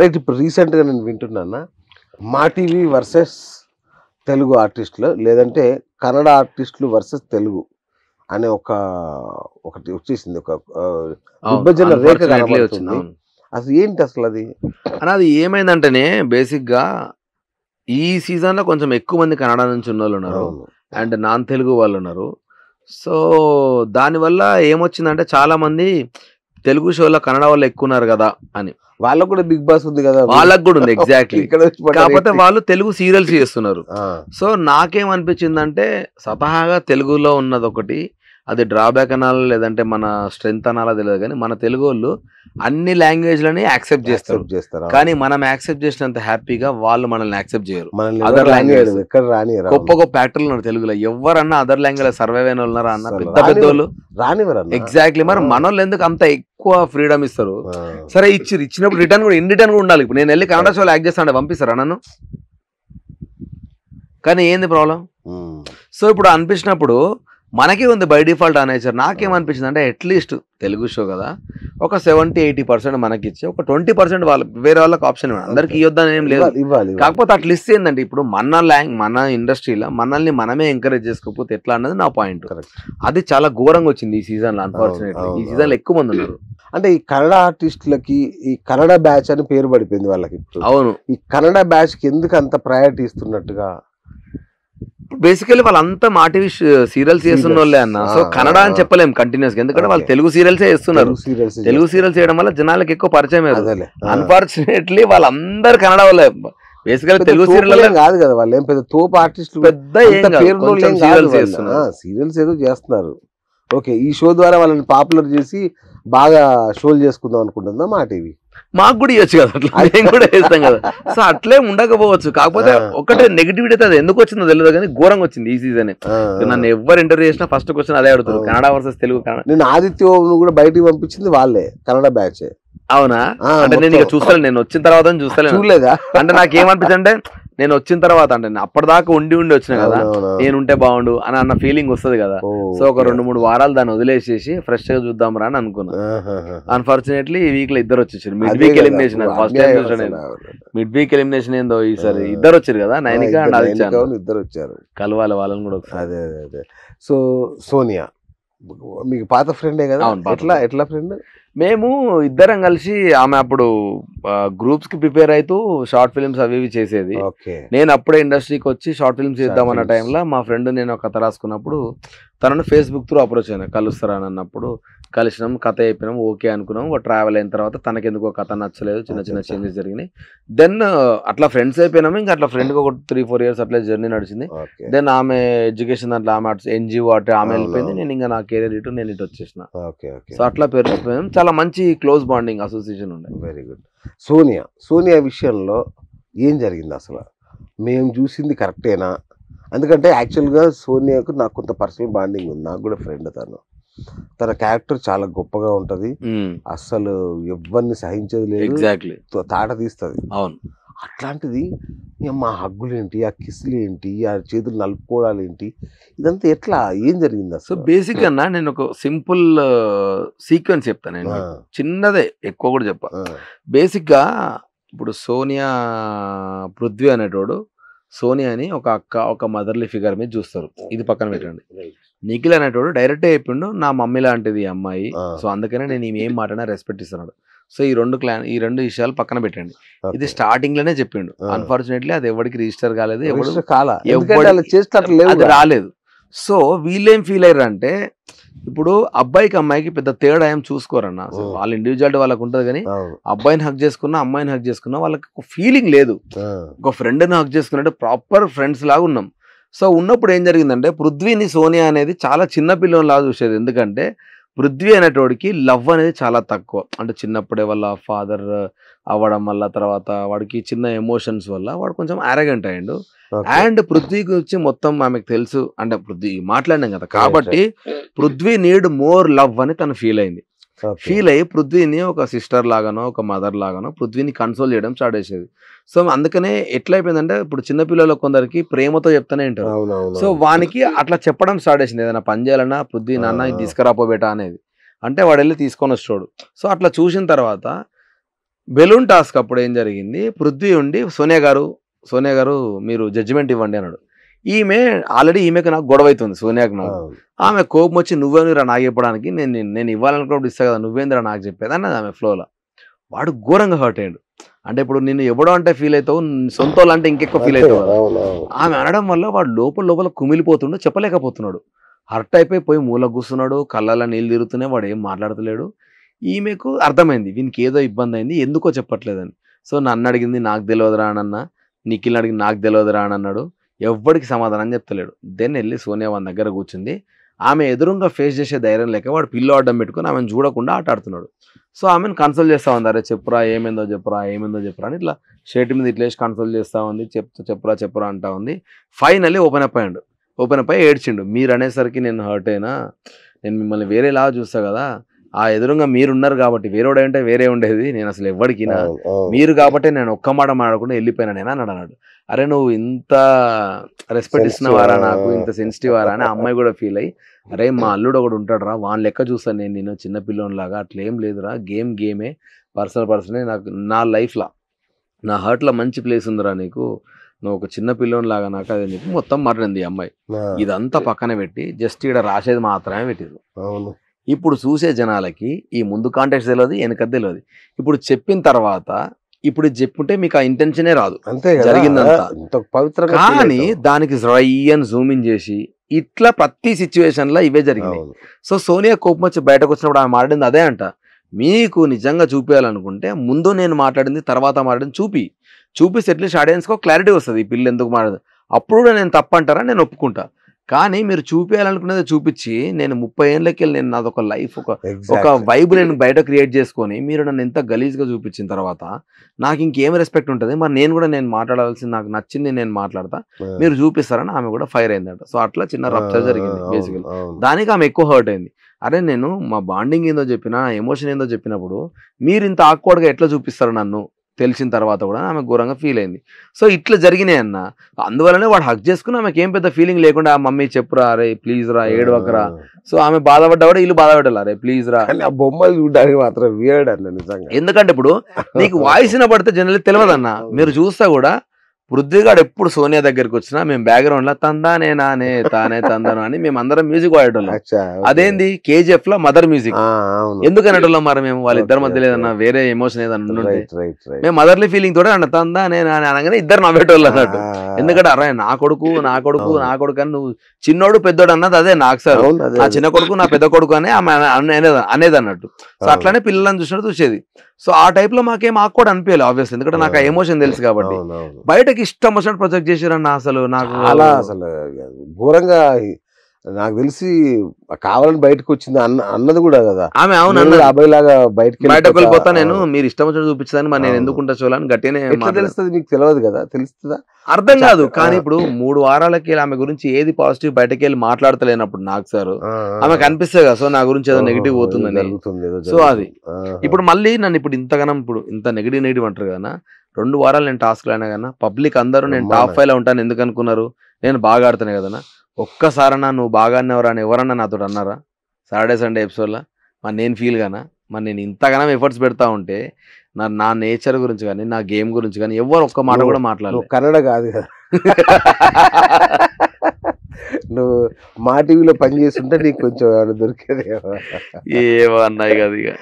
Right. ఇప్పుడు రీసెంట్గా నేను వింటున్నానా, మా టీవీ వర్సెస్ తెలుగు ఆర్టిస్టులు, లేదంటే కన్నడ ఆర్టిస్టులు వర్సెస్ తెలుగు అనే ఒకటి వచ్చేసింది, ఒక విభజన రేఖ కనబడుతుంది. అసలు ఏంటి అసలు అది? అది ఏమైందంటేనే బేసిక్గా ఈ సీజన్లో కొంచెం ఎక్కువ మంది కన్నడ నుంచి ఉన్న వాళ్ళు ఉన్నారు అండ్ నాన్ తెలుగు వాళ్ళు ఉన్నారు. సో దానివల్ల ఏమొచ్చిందంటే చాలా మంది తెలుగు షోలో కన్నడ వాళ్ళు ఎక్కువ ఉన్నారు కదా అని. వాళ్ళకు కూడా బిగ్ బాస్ ఉంది కదా, వాళ్ళకు కూడా ఉంది ఎగ్జాక్ట్లీ. కాకపోతే వాళ్ళు తెలుగు సీరియల్స్ చేస్తున్నారు. సో నాకేమనిపించిందంటే స్వతహాగా తెలుగులో ఉన్నది ఒకటి, అది డ్రాబ్యాక్ అనాలి లేదంటే మన స్ట్రెంత్ అనాలా తెలియదు, కానీ మన తెలుగు వాళ్ళు అన్ని లాంగ్వేజ్లని యాక్సెప్ట్ చేస్తారు. కానీ మనం యాక్సెప్ట్ చేసినంత హ్యాపీగా వాళ్ళు మనల్ని యాక్సెప్ట్ చేయరు. అదర్ లాంగ్వేజ్ గొప్ప గొప్ప యాక్టర్లు ఉన్నారు తెలుగులో, ఎవరన్నా అదర్ లాంగ్వేజ్ సర్వైవ్ అయిన ఉన్నారా అన్న పెద్ద పెద్ద వాళ్ళు ఎగ్జాక్ట్లీ. మరి మన వాళ్ళు ఎందుకు అంత ఎక్కువ ఫ్రీడమ్ ఇస్తారు? సరే ఇచ్చినప్పుడు రిటర్న్ కూడా ఇన్ రిటర్న్ కూడా ఉండాలి. ఇప్పుడు నేను వెళ్ళి కన్నడ షోలో యాక్ట్ చేస్తాను, పంపిస్తారా నన్ను? కానీ ఏంది ప్రాబ్లం? సో ఇప్పుడు అనిపించినప్పుడు మనకి ఉంది బై డిఫాల్ట్ ఆ నేచర్. నాకేమనిపించింది అంటే అట్లీస్ట్ తెలుగు షో కదా, ఒక 70-80% మనకి ఇచ్చి ఒక 20% వాళ్ళు వేరే వాళ్ళకి ఆప్షన్ ఇవ్వండి. అందరికి ఇవ్వద్దని ఏం లేదు, కాకపోతే అట్లా ఇస్తే ఏంటంటే ఇప్పుడు మన ఇండస్ట్రీలో మనల్ని మనమే ఎంకరేజ్ చేసుకోకపోతే ఎట్లా అన్నది నా పాయింట్. అది చాలా ఘోరంగా వచ్చింది ఈ సీజన్లో. అన్ఫార్చునేట్లీ ఈ సీజన్లో ఎక్కువ మంది ఉన్నారు. అంటే ఈ కన్నడ ఆర్టిస్టులకి ఈ కన్నడ బ్యాచ్ అని పేరు పడిపోయింది వాళ్ళకి. అవును, ఈ కన్నడ బ్యాచ్ కి ఎందుకు అంత ప్రయారిటీ ఇస్తున్నట్టుగా? బేసికలీ వాళ్ళంతా మా టీవీ సీరియల్స్ చేస్తున్న వాళ్ళే అన్న. సో కన్నడ అని చెప్పలేము కంటిన్యూస్ గా, ఎందుకంటే వాళ్ళు తెలుగు సీరియల్సే చేస్తున్నారు. తెలుగు సీరియల్స్ చేయడం వల్ల జనాలకు ఎక్కువ పరిచయం అయ్యారు. అన్ఫార్చునేట్లీ వాళ్ళందరూ కన్నడ వాళ్ళే. బేసికలీ తెలుగు సీరియల్ కాదు కదా, వాళ్ళు ఏం పెద్ద తోపు ఆర్టిస్టులు పెద్ద సీరియల్స్ ఏదో చేస్తున్నారు. ఓకే, ఈ షో ద్వారా వాళ్ళని పాపులర్ చేసి బాగా షోలు చేసుకుందాం అనుకుంటుందా మా టీవీ? మాకు కూడా ఇవ్వచ్చు కదా, అట్లా మేము కూడా వేస్తాం కదా. సో అట్లే ఉండకపోవచ్చు, కాకపోతే ఒకటే నెగిటివిటీ అయితే అది ఎందుకు వచ్చిందో తెలియదు కానీ ఘోరంగా వచ్చింది ఈ సీజన్. నన్ను ఎవరు ఇంటర్వ్యూ చేసినా ఫస్ట్ క్వశ్చన్ అదే అడుగుతారు, కన్నడ వర్సెస్ తెలుగు. నేను ఆదిత్య కూడా బయటికి పంపించింది వాళ్ళే, కన్నడ బ్యాచ్. అవునా? అంటే నేను ఇక చూస్తాను, నేను వచ్చిన తర్వాత చూడలేదా? అంటే నాకేమనిపించింది అంటే నేను వచ్చిన తర్వాత, అంటే అప్పటిదాకా ఉండి వచ్చిన కదా, నేను ఉంటే బాగుండు అని అన్న ఫీలింగ్ వస్తుంది కదా. సో ఒక 2-3 వారాలు దాన్ని వదిలేసేసి ఫ్రెష్ గా చూద్దాం రా అని అనుకున్నా. అన్ఫార్చునేట్లీ ఈ వీక్ లో ఇద్దరు వచ్చేసారు. Mid week elimination first time చూసాను. మిడ్ వీక్ ఎలిమినేషన్ ఏందో ఈసారి ఇద్దరు వచ్చారు కదా, నైనిక అండ్ ఆదిత్య ఇద్దరు వచ్చారు. కలవాలి వాళ్ళని కూడా. అదే అదే. సో సోనియా మీకు పాత ఫ్రెండే కదా? ఎట్లా ఫ్రెండ్? మేము ఇద్దరం కలిసి, ఆమె అప్పుడు గ్రూప్స్ కి ప్రిపేర్ అవుతూ షార్ట్ ఫిల్మ్స్ అవి ఇవి చేసేది. నేను అప్పుడే ఇండస్ట్రీకి వచ్చి షార్ట్ ఫిల్మ్స్ చేద్దామన్న టైంలో మా ఫ్రెండ్ నేను ఒక కథ రాసుకున్నప్పుడు తనను ఫేస్బుక్ త్రూ అప్రోచ్ అయినా, కలుస్తారా అని అన్నప్పుడు కలిసినాం, కథ అయిపోయినాం, ఓకే అనుకున్నాం. ట్రావెల్ అయిన తర్వాత తనకెందుకు కథ నచ్చలేదు, చిన్న చిన్న చేంజెస్ జరిగినాయి. దెన్ అట్లా ఫ్రెండ్స్ అయిపోయినాము. ఇంకా అట్లా ఫ్రెండ్కి ఒక 3-4 years అట్లా జర్నీ నడిచింది. దెన్ ఆమె ఎడ్యుకేషన్ దాంట్లో ఆమె ఎన్జిఓ అటు ఆమె వెళ్ళిపోయింది, నేను ఇంకా నా కెరీర్ ఇటు నేను ఇటు వచ్చేసిన. సో అట్లా పెరిగిపోయాం. చాలా మంచి క్లోజ్ బాండింగ్ అసోసియేషన్ ఉండే. Very good. సోనియా విషయంలో ఏం జరిగింది అసలు? మేము చూసింది కరెక్టేనా? ఎందుకంటే యాక్చువల్గా సోనియాకు నాకు కొంత పర్సనల్ బాండింగ్ ఉంది, నాకు కూడా ఫ్రెండ్. తన క్యారెక్టర్ చాలా గొప్పగా ఉంటది, అస్సలు ఎవరిని సహించేది లేదు, ఎగ్జాక్ట్లీ తాట తీస్తుంది. అవును. అట్లాంటిది మా హగ్గులు ఏంటి, ఆ కిస్సులు ఏంటి, ఆ చేతులు నలుపుకోవడాలు ఏంటి, ఇదంతా ఎట్లా, ఏం జరిగింది అసలు? సో బేసిక్ అన్నా నేను ఒక సింపుల్ సీక్వెన్స్ చెప్తాను, నేను చిన్నదే, ఎక్కువ కూడా చెప్పా. బేసిక్ గా ఇప్పుడు సోనియా, పృథ్వీ అనేటోడు సోనియాని ఒక అక్క, ఒక మదర్లీ ఫిగర్ మీద చూస్తారు. ఇది పక్కన పెట్టండి. నిఖిల్ అనేటోడు డైరెక్ట్ చెప్పిండు, నా మమ్మీ లాంటిది ఈ అమ్మాయి, సో అందుకనే నేను ఏం మాటైనా రెస్పెక్ట్ ఇస్తున్నాడు. సో ఈ రెండు విషయాలు పక్కన పెట్టండి. ఇది స్టార్టింగ్ లోనే చెప్పిండు. అన్ఫార్చునేట్లీ అది ఎవరికి రిజిస్టర్ కాలేదు, అది రాలేదు. సో వీళ్ళేం ఫీల్ అయ్యారు అంటే, ఇప్పుడు అబ్బాయికి అమ్మాయికి పెద్ద తేడా ఏం చూసుకోరన్న, వాళ్ళ ఇండివిజువాలిటీ వాళ్ళకు ఉంటుంది. కానీ అబ్బాయిని హక్ చేసుకున్నా, అమ్మాయిని హక్ చేసుకున్నా వాళ్ళకి ఒక ఫీలింగ్ లేదు. ఒక ఫ్రెండ్ని హక్ చేసుకున్నట్టు ప్రాపర్ ఫ్రెండ్స్ లాగా ఉన్నాం. సో ఉన్నప్పుడు ఏం జరిగిందంటే, పృథ్వీని సోనియా అనేది చాలా చిన్న పిల్లలాగా చూసేది. ఎందుకంటే పృథ్వీ అనేటోడికి లవ్ అనేది చాలా తక్కువ. అంటే చిన్నప్పుడే వాళ్ళ ఫాదర్ అవ్వడం వల్ల, తర్వాత వాడికి చిన్న ఎమోషన్స్ వల్ల వాడు కొంచెం అరగెంట్ అయ్యిండు. అండ్ పృథ్వీ గురించి మొత్తం ఆమెకు తెలుసు, అంటే పృథ్వీ మాట్లాడినాం కదా, కాబట్టి పృథ్వీ నీడ్ మోర్ లవ్ అని తను ఫీల్ అయింది. ఫీల్ అయ్యి పృథ్వీని ఒక సిస్టర్ లాగానో, ఒక మదర్ లాగానో పృథ్వీని కన్సోల్ చేయడం స్టార్ట్ చేసేది. సో అందుకనే ఎట్లా అయిపోయిందంటే, ఇప్పుడు చిన్నపిల్లలు కొందరికి ప్రేమతో చెప్తానే ఉంటారు. సో వానికి అట్లా చెప్పడం స్టార్ట్ చేసింది, ఏదైనా పని చేయాలన్నా పృథ్వీ నాన్న ఇది తీసుకురాపోబేటా అనేది, అంటే వాడు వెళ్ళి తీసుకొని వచ్చాడు. సో అట్లా చూసిన తర్వాత బెలూన్ టాస్క్ అప్పుడు ఏం జరిగింది, పృథ్వీ ఉండి సోనియా గారు మీరు జడ్జిమెంట్ ఇవ్వండి అన్నాడు. ఆల్రెడీ ఈమెకు నాకు గొడవ అవుతుంది, సోనియాకు నాకు. ఆమె కోపం వచ్చి నువ్వేంద్రా నాకు చెప్పడానికి, నేను ఇవ్వాలనుకున్నప్పుడు ఇస్తా కదా, నువ్వేంద్రా నాకు చెప్పేది అన్నది ఆమె ఫ్లోలో. వాడు ఘోరంగా హర్ట్ అయ్యాడు. అంటే ఇప్పుడు నేను ఎవడో అంటే ఫీల్ అవుతావు, సొంత వాళ్ళు అంటే ఇంకెక్కువ ఫీల్ అవుతావు కదా. ఆమె అనడం వల్ల వాడు లోపల కుమిలిపోతుండో, చెప్పలేకపోతున్నాడు. హర్ట్ అయిపోయి మూల కూర్చున్నాడు, కళ్ళల్లో నీళ్ళు తిరుగుతున్నాయి, వాడు ఏం మాట్లాడతలేడు. ఈమెకు అర్థమైంది వీనికి ఏదో ఇబ్బంది అయింది, ఎందుకో చెప్పట్లేదని. సో నన్ను అడిగింది నాకు తెలియదురా అని అన్న, నిఖిల్ని అడిగింది నాకు తెలియదురా అని అన్నాడు. ఎవ్వడికి సమాధానం చెప్తలేడు. దెన్ వెళ్ళి సోనియా వాళ్ళ దగ్గర కూర్చుంది. ఆమె ఎదురుగా ఫేస్ చేసే ధైర్యం లేక వాడు పిల్లో అడ్డం పెట్టుకుని ఆమెను చూడకుండా ఆట ఆడుతున్నాడు. సో ఆమెను కన్సల్ట్ చేస్తా ఉంది, అరే చెప్పురా ఏమైందో చెప్పురా అని ఇట్లా షర్ట్ మీద ఇట్లా వేసి కన్సల్ట్ చేస్తూ ఉంది. చెప్పురా అంటా ఉంది. ఫైనల్లీ ఓపెన్ అప్ అయ్యి ఏడ్చిండు. మీరు అనేసరికి నేను హర్ట్ అయినా, నేను మిమ్మల్ని వేరేలా చూస్తా కదా, ఆ ఎదురుగా మీరున్నారు కాబట్టి, వేరేవాడంటే వేరే ఉండేది, నేను అసలు ఎవరికినా మీరు కాబట్టి నేను ఒక్క మాట మాడకుండా వెళ్ళిపోయినా నేను అన్నాడు. అరే నువ్వు ఇంత రెస్పెక్ట్ ఇస్తున్నవారా నాకు, ఇంత సెన్సిటివ్ వారా అని అమ్మాయి కూడా ఫీల్ అయ్యి, అరే మా అల్లుడు ఒకడు ఉంటాడు రా, వాని లెక్క చూస్తాను నేను చిన్న పిల్లోనిలాగా, అట్లేం లేదురా, గేమే, పర్సనల్ నాకు నా లైఫ్లో నా హార్ట్లో మంచి ప్లేస్ ఉందిరా నీకు, నువ్వు ఒక చిన్న పిల్లోనిలాగా నాకు అని చెప్పి మొత్తం మాట్లాడింది ఈ అమ్మాయి. ఇదంతా పక్కన పెట్టి జస్ట్ ఇక్కడ రాసేది మాత్రమే పెట్టింది. ఇప్పుడు చూసే జనాలకి ఈ ముందు కాంటెక్స్ట్ తెలియదు, వెనకది తెలియదు. ఇప్పుడు చెప్పిన తర్వాత ఇప్పుడు చెప్పుంటే మీకు ఆ ఇంటెన్షనే రాదు, అంతే జరిగిందంతా. కానీ దానికి రయ్యని జూమింగ్ చేసి ఇట్లా ప్రతి సిచ్యువేషన్ లో ఇవే జరిగినాయి. సో సోనియా కోపం వచ్చి బయటకు వచ్చినప్పుడు ఆమె మాట్లాడింది అదే అంట, మీకు నిజంగా చూపించాలనుకుంటే ముందు నేను మాట్లాడింది తర్వాత మాట్లాడింది చూపిస్తే అట్లీస్ట్ ఆడియన్స్కి ఒక క్లారిటీ వస్తుంది, ఈ పిల్ల ఎందుకు మాట్లాడదు. అప్పుడు కూడా నేను తప్పంటారా, నేను ఒప్పుకుంటా. కానీ మీరు చూపించాలనుకునేది చూపించి నేను 30 ఏళ్ళకి వెళ్ళి నేను నాదొక లైఫ్ ఒక వైబ్ నేను బయట క్రియేట్ చేసుకొని మీరు నన్ను ఎంత గలీజ్గా చూపించిన తర్వాత నాకు ఇంకేం రెస్పెక్ట్ ఉంటుంది. మరి నేను మాట్లాడాల్సింది, నాకు నచ్చింది నేను మాట్లాడతా, మీరు చూపిస్తారని ఆమె కూడా ఫైర్ అయిందట. సో అట్లా చిన్న రప్చర్ జరిగింది బేసికల్. దానికి ఆమె ఎక్కువ హర్ట్ అయింది. అరే నేను మా బాండింగ్ ఏందో చెప్పినా, ఎమోషన్ ఏందో చెప్పినప్పుడు మీరు ఇంత ఆక్వర్డ్గా ఎట్లా చూపిస్తారు నన్ను తెలిసిన తర్వాత కూడా ఆమె ఘోరంగా ఫీల్ అయింది. సో ఇట్లా జరిగినాయి అన్న. అందువల్లనే వాడు హక్ చేసుకుని ఆమెకి ఏం పెద్ద ఫీలింగ్ లేకుండా మమ్మీ చెప్పురా, అరే ప్లీజ్ రా, ఏడవకరా. సో ఆమె బాధపడ్డా కూడా వీళ్ళు బాధపడాలి, అరే ప్లీజ్ రా. ఆ బొమ్మలు చూడడానికి మాత్రం వీర్డ్ అన్న నిజంగా. ఎందుకంటే ఇప్పుడు నీకు వాయిస్ వినపడితే జనరల్ తెలియదు అన్న. మీరు చూస్తా కూడా పృథ్వీగాడు ఎప్పుడు సోనియా దగ్గరికి వచ్చినా మేము బ్యాక్గ్రౌండ్ లో తందానే నానే తానే తందాను అని మేము అందరం మ్యూజిక్ వాడేటోళ్ళం. అదేంది KGF లో మదర్ మ్యూజిక్ ఎందుకు అనేటోళ్ళం మరి మేము, వాళ్ళిద్దరి మధ్య లేదన్నా వేరే ఎమోషన్ ఏదన్నా ఉంటే మేము మదర్లీ ఫీలింగ్ తోటే అన్న తందానే నానే అనగానే ఇద్దరు నవ్వేటోళ్ళు అన్నట్టు. ఎందుకంటే అరే నా కొడుకు అని నువ్వు చిన్నోడు పెద్దోడు అన్నది అదే నాకు సార్, నా చిన్న కొడుకు నా పెద్ద కొడుకు అని అనేది అన్నట్టు. సో అట్లానే పిల్లలను చూసినట్టు చూసేది. సో ఆ టైప్ లో మాకేం ఆక్వర్డ్ అనిపించాలి ఆబ్వియస్, ఎందుకంటే నాకు ఆ ఎమోషన్ తెలుసు కాబట్టి. బయటకి ఇష్టం వచ్చినట్టు ప్రొజెక్ట్ చేశారన్న. అసలు నాకు అలా అసలు ఘోరంగా నాకు తెలిసి కావాలని బయటకు వచ్చింది అన్నది కూడా కదా ఆమె. అవును అబ్బాయిలాగా బయటకు వెళ్ళిపోతా నేను, మీరు ఇష్టం వచ్చినట్టు చూపించదని మరి నేను ఎందుకుంటా చూడాలని గట్టినే తెలుస్తుంది. మీకు తెలియదు కదా, తెలుస్తుందా అర్థం కాదు. కానీ ఇప్పుడు 3 వారాలకి ఆమె గురించి ఏది పాజిటివ్ బయటకి వెళ్ళి మాట్లాడతలేనప్పుడు నాకు సార్ ఆమెకు అనిపిస్తుంది కదా, సో నా గురించి ఏదో నెగిటివ్ పోతుందని. సో అది ఇప్పుడు మళ్ళీ నన్ను ఇప్పుడు ఇంతగానం ఇప్పుడు ఇంత నెగిటివ్ అంటారు కదా, 2 వారాలు నేను టాస్క్లు అయినా కదా పబ్లిక్ అందరూ నేను టాప్ 5 లో ఉంటాను ఎందుకు అనుకున్నారు, నేను బాగా ఆడుతాను కదన్నా. ఒక్కసారన్నా నువ్వు బాగా అన్నవరా అని ఎవరన్నా నాతో అన్నారా సాటర్డే సండే ఎపిసోడ్లో? మరి నేను ఫీల్ గానా, మరి నేను ఇంతగానం ఎఫర్ట్స్ పెడతా ఉంటే నా నేచర్ గురించి కానీ నా గేమ్ గురించి కానీ ఎవరు ఒక్క మాట కూడా మాట్లాడలేదు. కన్నడ కాదు కదా, నువ్వు మా టీవీలో పని చేస్తుంటే నీకు కొంచెం దొరికేది ఏమో అన్నాయి కదా ఇక.